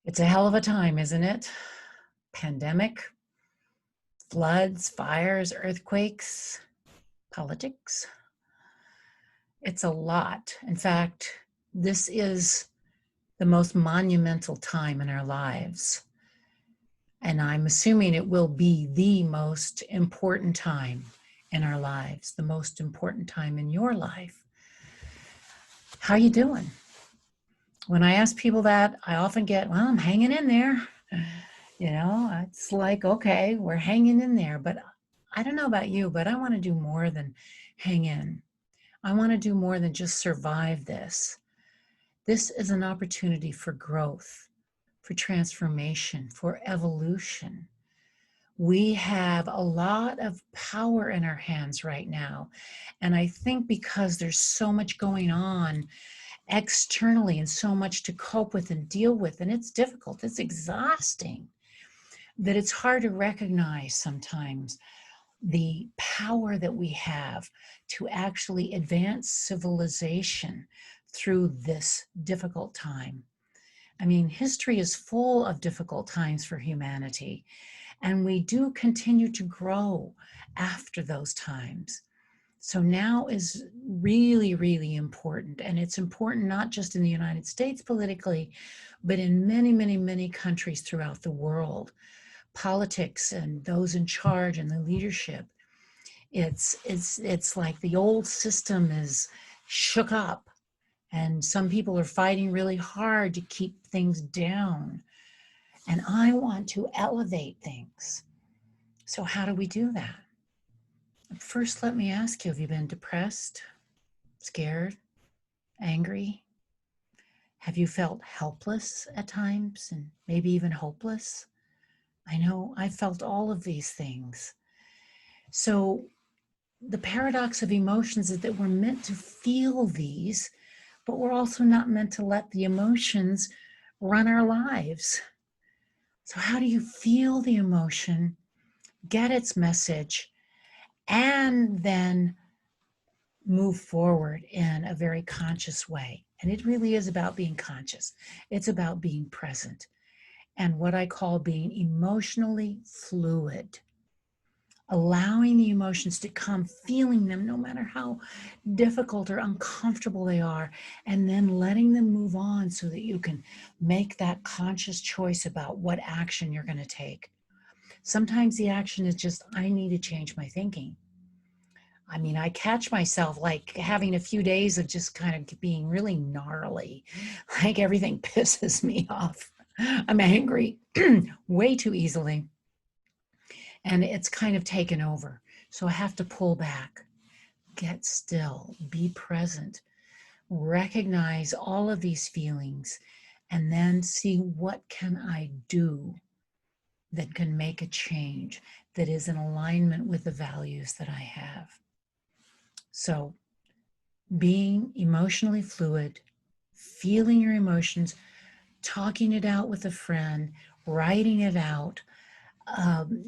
It's a hell of a time, isn't it? Pandemic, floods, fires, earthquakes, politics. It's a lot. In fact, this is the most monumental time in our lives. And I'm assuming it will be the most important time in our lives, the most important time in your life. How you doing? When I ask people that, I often get, well, I'm hanging in there. It's like, okay, we're hanging in there. But I don't know about you, but I want to do more than hang in. I want to do more than just survive this. This is an opportunity for growth, for transformation, for evolution. We have a lot of power in our hands right now. And I think because there's so much going on externally and so much to cope with and deal with, and it's difficult, it's exhausting, that it's hard to recognize sometimes the power that we have to actually advance civilization through this difficult time. I mean, history is full of difficult times for humanity, and we do continue to grow after those times. So now is really, really important. And it's important not just in the United States politically, but in many, many, many countries throughout the world. Politics and those in charge and the leadership. It's like the old system is shook up, and some people are fighting really hard to keep things down. And I want to elevate things. So how do we do that? First, let me ask you, have you been depressed, scared, angry? Have you felt helpless at times and maybe even hopeless? I know I felt all of these things. So the paradox of emotions is that we're meant to feel these, but we're also not meant to let the emotions run our lives. So how do you feel the emotion, get its message, and then move forward in a very conscious way? And it really is about being conscious. It's about being present and what I call being emotionally fluid, allowing the emotions to come, feeling them no matter how difficult or uncomfortable they are, and then letting them move on so that you can make that conscious choice about what action you're going to take. Sometimes the action is just, I need to change my thinking. I mean, I catch myself like having a few days of just kind of being really gnarly, like everything pisses me off. I'm angry way too easily, and it's kind of taken over. So I have to pull back, get still, be present, recognize all of these feelings, and then see what can I do that can make a change that is in alignment with the values that I have. So being emotionally fluid, feeling your emotions, talking it out with a friend, writing it out,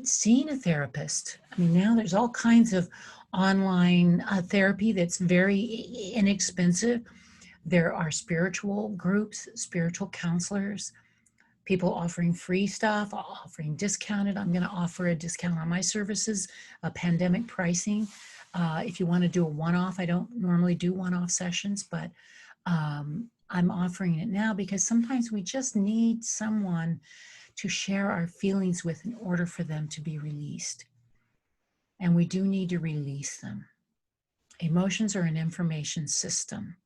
seeing a therapist. I mean, now there's all kinds of online therapy that's very inexpensive. There are spiritual groups, spiritual counselors, people offering free stuff, offering discounted. I'm going to offer a discount on my services, pandemic pricing. If you want to do a one-off, I don't normally do one-off sessions, but I'm offering it now because sometimes we just need someone to share our feelings with in order for them to be released. And we do need to release them. Emotions are an information system.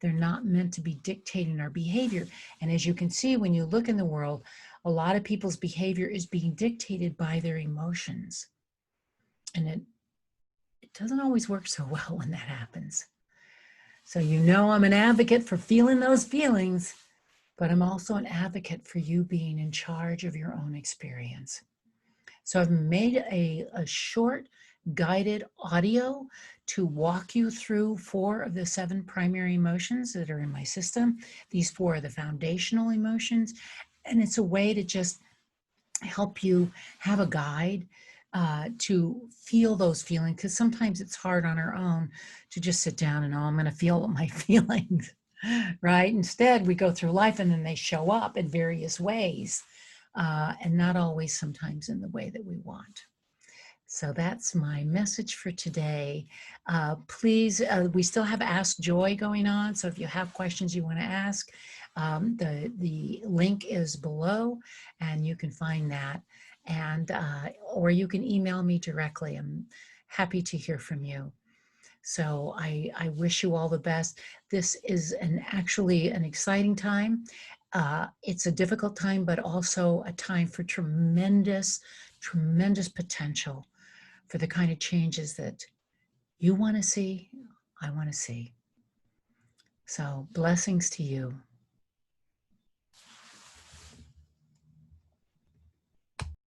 They're not meant to be dictating our behavior. And as you can see, when you look in the world, a lot of people's behavior is being dictated by their emotions. And it doesn't always work so well when that happens. So I'm an advocate for feeling those feelings, but I'm also an advocate for you being in charge of your own experience. So I've made a short guided audio to walk you through 4 of the 7 primary emotions that are in my system. These 4 are the foundational emotions, and it's a way to just help you have a guide to feel those feelings, because sometimes it's hard on our own to just sit down and, I'm going to feel my feelings. right? Instead, we go through life and then they show up in various ways, and not always sometimes in the way that we want. So that's my message for today. Please, we still have Ask Joy going on. So if you have questions you want to ask, the link is below and you can find that. And, or you can email me directly. I'm happy to hear from you. So I wish you all the best. This is actually an exciting time. It's a difficult time, but also a time for tremendous, tremendous potential for the kind of changes that you want to see, I want to see. So blessings to you.